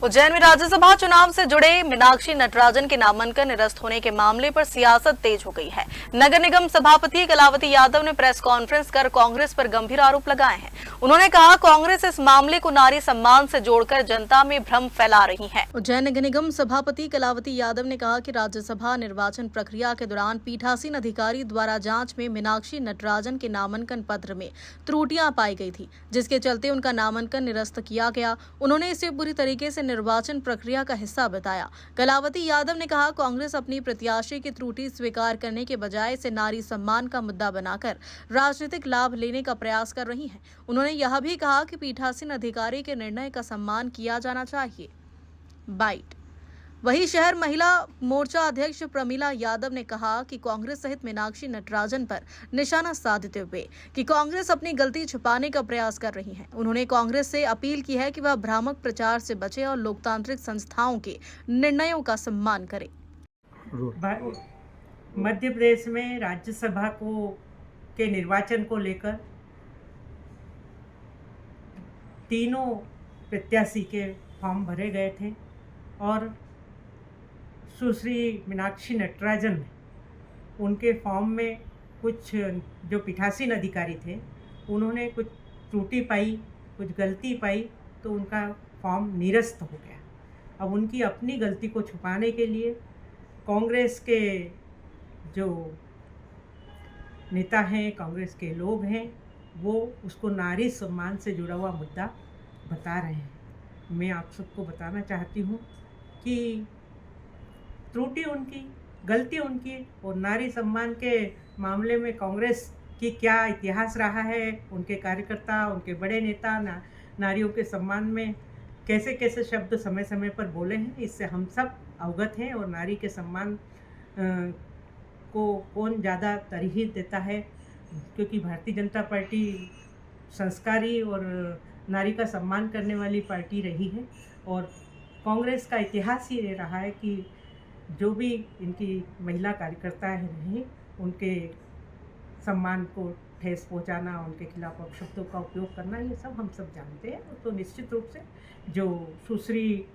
उज्जैन में राज्यसभा चुनाव से जुड़े मीनाक्षी नटराजन के नामांकन निरस्त होने के मामले पर सियासत तेज हो गई है। नगर निगम सभापति कलावती यादव ने प्रेस कॉन्फ्रेंस कर कांग्रेस पर गंभीर आरोप लगाए हैं। उन्होंने कहा, कांग्रेस इस मामले को नारी सम्मान से जोड़कर जनता में भ्रम फैला रही है। उज्जैन नगर निगम सभापति कलावती यादव ने कहा कि राज्यसभा निर्वाचन प्रक्रिया के दौरान पीठासीन अधिकारी द्वारा जाँच में मीनाक्षी नटराजन के नामांकन पत्र में त्रुटियां पाई गई थी, जिसके चलते उनका नामांकन निरस्त किया गया। उन्होंने इसे बुरी तरीके से निर्वाचन प्रक्रिया का हिस्सा बताया। कलावती यादव ने कहा, कांग्रेस अपनी प्रत्याशी की त्रुटि स्वीकार करने के बजाय इसे नारी सम्मान का मुद्दा बनाकर राजनीतिक लाभ लेने का प्रयास कर रही है। उन्होंने यह भी कहा कि पीठासीन अधिकारी के निर्णय का सम्मान किया जाना चाहिए। बाइट। वहीं शहर महिला मोर्चा अध्यक्ष प्रमीला यादव ने कहा कि कांग्रेस सहित मीनाक्षी नटराजन पर निशाना साधते हुए कि कांग्रेस अपनी गलती छुपाने का प्रयास कर रही है। उन्होंने कांग्रेस से अपील की है कि वह भ्रामक प्रचार से बचे और लोकतांत्रिक संस्थाओं के निर्णयों का सम्मान करे। मध्य प्रदेश में राज्यसभा के निर्वाचन को लेकर तीनों प्रत्याशी के फॉर्म भरे गए थे और सुश्री मीनाक्षी नटराजन ने उनके फॉर्म में कुछ जो पीठासीन अधिकारी थे उन्होंने कुछ त्रुटि पाई, कुछ गलती पाई, तो उनका फॉर्म निरस्त हो गया। अब उनकी अपनी गलती को छुपाने के लिए कांग्रेस के जो नेता हैं, कांग्रेस के लोग हैं, वो उसको नारी सम्मान से जुड़ा हुआ मुद्दा बता रहे हैं। मैं आप सबको बताना चाहती हूँ कि त्रुटि उनकी, गलती उनकी, और नारी सम्मान के मामले में कांग्रेस की क्या इतिहास रहा है, उनके कार्यकर्ता, उनके बड़े नेता नारियों के सम्मान में कैसे कैसे शब्द समय समय पर बोले हैं, इससे हम सब अवगत हैं। और नारी के सम्मान को कौन ज़्यादा तरजीह देता है, क्योंकि भारतीय जनता पार्टी संस्कारी और नारी का सम्मान करने वाली पार्टी रही है। और कांग्रेस का इतिहास ही रहा है कि जो भी इनकी महिला कार्यकर्ता रही, उनके सम्मान को ठेस पहुंचाना, उनके खिलाफ अपशब्दों का उपयोग करना, ये सब हम सब जानते हैं। तो निश्चित रूप से जो सुश्री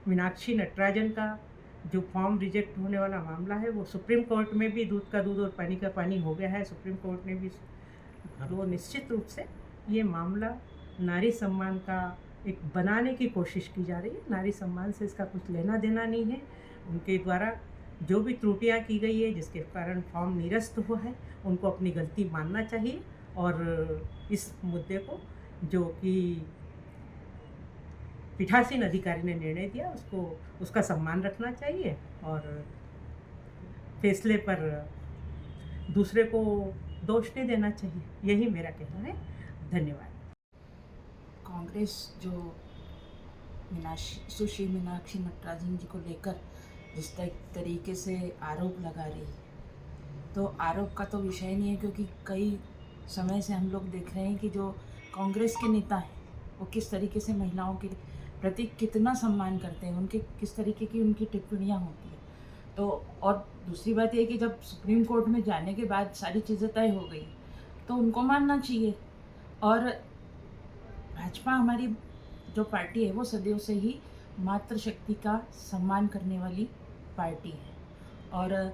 मीनाक्षी नटराजन का जो फॉर्म रिजेक्ट होने वाला मामला है, वो सुप्रीम कोर्ट में भी दूध का दूध और पानी का पानी हो गया है। सुप्रीम कोर्ट ने भी वो निश्चित रूप से ये मामला नारी सम्मान का एक बनाने की कोशिश की जा रही है। नारी सम्मान से इसका कुछ लेना देना नहीं है। उनके द्वारा जो भी त्रुटियां की गई है, जिसके कारण फॉर्म निरस्त हुआ है, उनको अपनी गलती मानना चाहिए और इस मुद्दे को जो कि पीठासीन अधिकारी ने निर्णय दिया, उसका सम्मान रखना चाहिए और फैसले पर दूसरे को दोष नहीं देना चाहिए। यही मेरा कहना है। धन्यवाद। कांग्रेस जो सुश्री मीनाक्षी नटराजन जी को लेकर जिस तरीके से आरोप लगा रही है, तो आरोप का तो विषय नहीं है, क्योंकि कई समय से हम लोग देख रहे हैं कि जो कांग्रेस के नेता हैं वो किस तरीके से महिलाओं के प्रति कितना सम्मान करते हैं, उनके किस तरीके की उनकी टिप्पणियाँ होती हैं। तो और दूसरी बात ये कि जब सुप्रीम कोर्ट में जाने के बाद सारी चीज़ें तय हो गई तो उनको मानना चाहिए। और भाजपा हमारी जो पार्टी है वो सदैव से ही मातृशक्ति का सम्मान करने वाली पार्टी है। और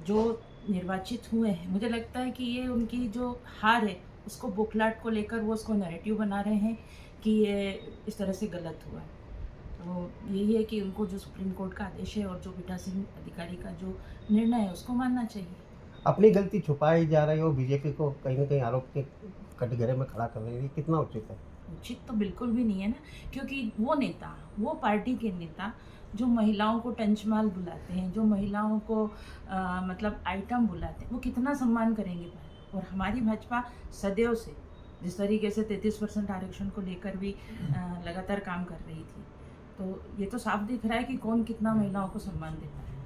जो निर्वाचित हुए हैं, मुझे लगता है कि ये उनकी जो हार है उसको बुखलाट को लेकर वो उसको नैरेटिव बना रहे हैं कि ये इस तरह से गलत हुआ है। तो यही है कि उनको जो सुप्रीम कोर्ट का आदेश है और जो पीठासीन अधिकारी का जो निर्णय है उसको मानना चाहिए। अपनी गलती छुपाई जा रही है और बीजेपी को कहीं ना कहीं आरोप के कटघरे में खड़ा कर रही है, कितना उचित है? उचित तो बिल्कुल भी नहीं है ना, क्योंकि वो नेता, वो पार्टी के नेता जो महिलाओं को टंचमाल बुलाते हैं, जो महिलाओं को मतलब आइटम बुलाते हैं, वो कितना सम्मान करेंगे। और हमारी भाजपा सदैव से जिस तरीके से 33% आरक्षण को लेकर भी लगातार काम कर रही थी, तो ये तो साफ दिख रहा है कि कौन कितना महिलाओं को सम्मान देता है।